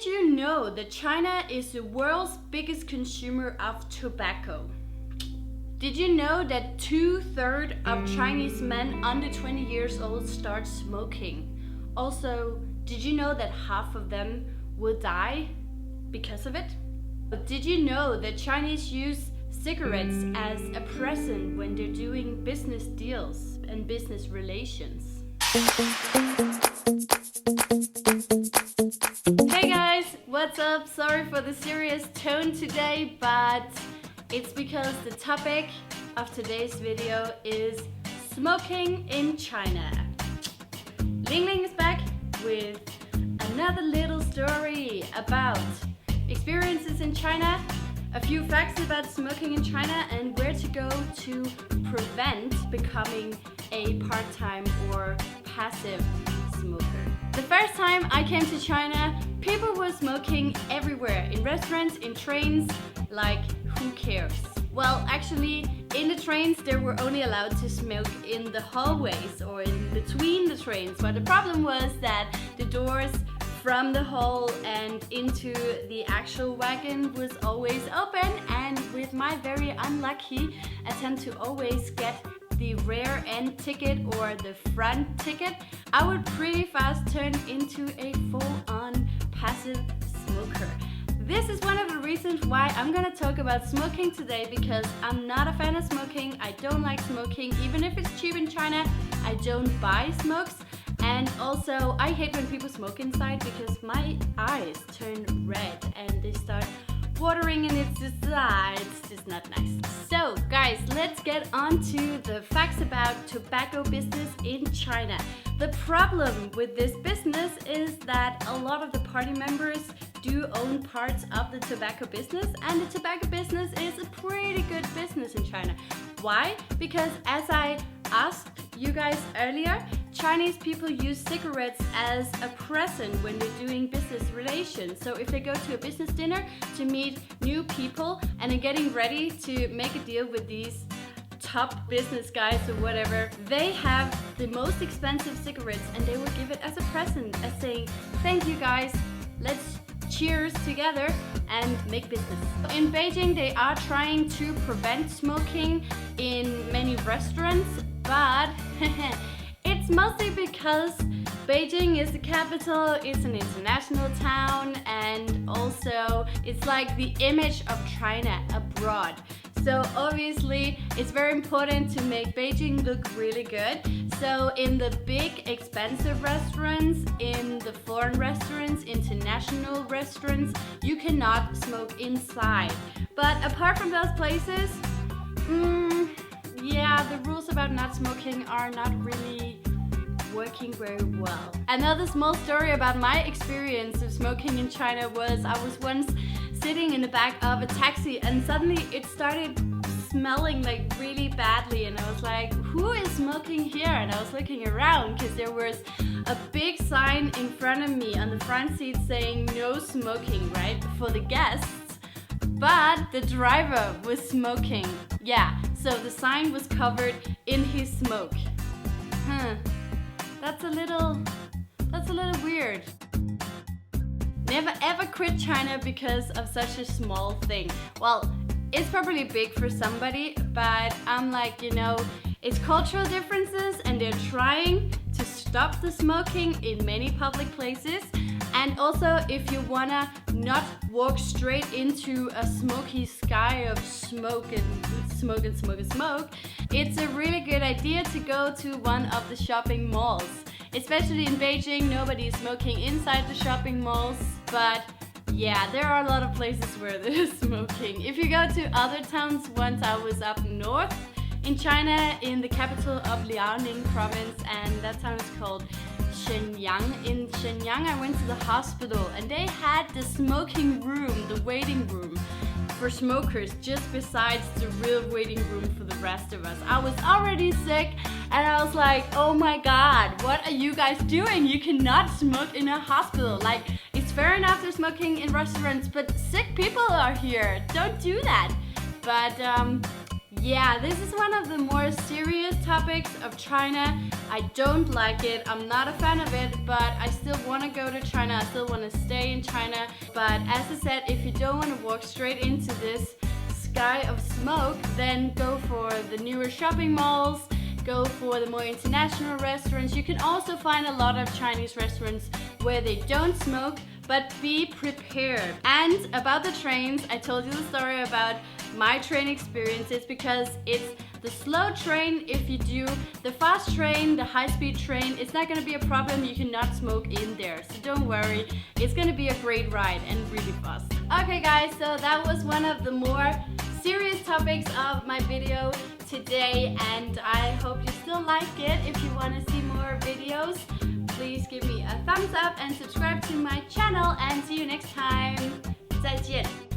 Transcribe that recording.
Did you know that China is the world's biggest consumer of tobacco? Did you know that 2/3 of Chinese men under 20 years old start smoking? Also, did you know that half of them will die because of it? Did you know that Chinese use cigarettes as a present when they're doing business deals and business relations? Hey guys, what's up? Sorry for the serious tone today, but it's because the topic of today's video is smoking in China. Lingling is back with another little story about experiences in China, a few facts about smoking in China, and where to go to prevent becoming a part-time or passive smoker. The first time I came to China, people were smoking everywhere, in restaurants, in trains, like who cares? Well, actually, in the trains they were only allowed to smoke in the hallways or in between the trains, but the problem was that the doors from the hall and into the actual wagon was always open, and with my very unlucky attempt to always get the rear end ticket or the front ticket, I would pretty fast turn into a full-on passive smoker. This is one of the reasons why I'm gonna talk about smoking today, because I'm not a fan of smoking. I don't like smoking, even if it's cheap in China. I don't buy smokes. And also, I hate when people smoke inside because my eyes turn red and they start watering, and it's just not nice. So guys, let's get on to the facts about tobacco business in China. The problem with this business is that a lot of the party members do own parts of the tobacco business, and the tobacco business is a pretty good business in China. Why? Because as I asked you guys earlier, Chinese people use cigarettes as a present when they're doing business relations. So if they go to a business dinner to meet new people and are getting ready to make a deal with these top business guys or whatever, they have the most expensive cigarettes and they will give it as a present, as saying, thank you guys, let's cheers together and make business. In Beijing, they are trying to prevent smoking in many restaurants, but it's mostly because Beijing is the capital, it's an international town, and also it's like the image of China abroad. So obviously it's very important to make Beijing look really good. So in the big expensive restaurants, in the foreign restaurants, international restaurants, you cannot smoke inside. But apart from those places, yeah, the rules about not smoking are not really working very well. Another small story about my experience of smoking in China was I was once sitting in the back of a taxi and suddenly it started smelling like really badly, and I was like, who is smoking here? And I was looking around because there was a big sign in front of me on the front seat saying no smoking, right, for the guests, but the driver was smoking. Yeah, so the sign was covered in his smoke. That's a little weird. Never ever quit China because of such a small thing. Well, it's probably big for somebody, but I'm like, you know, it's cultural differences and they're trying to stop the smoking in many public places. And also, if you wanna not walk straight into a smoky sky of smoke and smoke and smoke and smoke, it's a really good idea to go to one of the shopping malls. Especially in Beijing, nobody is smoking inside the shopping malls, but yeah, there are a lot of places where there's smoking. If you go to other towns, once I was up north in China, in the capital of Liaoning province, and that town is called Shenyang. In Shenyang, I went to the hospital and they had the smoking room, the waiting room for smokers, just besides the real waiting room for the rest of us. I was already sick and I was like, oh my god, what are you guys doing? You cannot smoke in a hospital. Like, it's fair enough they're smoking in restaurants, but sick people are here. Don't do that. But Yeah, this is one of the more serious topics of China. I don't like it. I'm not a fan of it, but I still want to go to China. I still want to stay in China. But as I said, if you don't want to walk straight into this sky of smoke, then go for the newer shopping malls. Go for the more international restaurants. You can also find a lot of Chinese restaurants where they don't smoke, but be prepared. And about the trains, I told you the story about my train experiences because it's the slow train. If you do the fast train, the high-speed train, it's not gonna be a problem. You cannot smoke in there, so don't worry. It's gonna be a great ride and really fast. Okay guys, so that was one of the more serious topics of my video today, and I hope you still like it. If you want to see more videos, please give me a thumbs up and subscribe to my channel, and see you next time. 再见。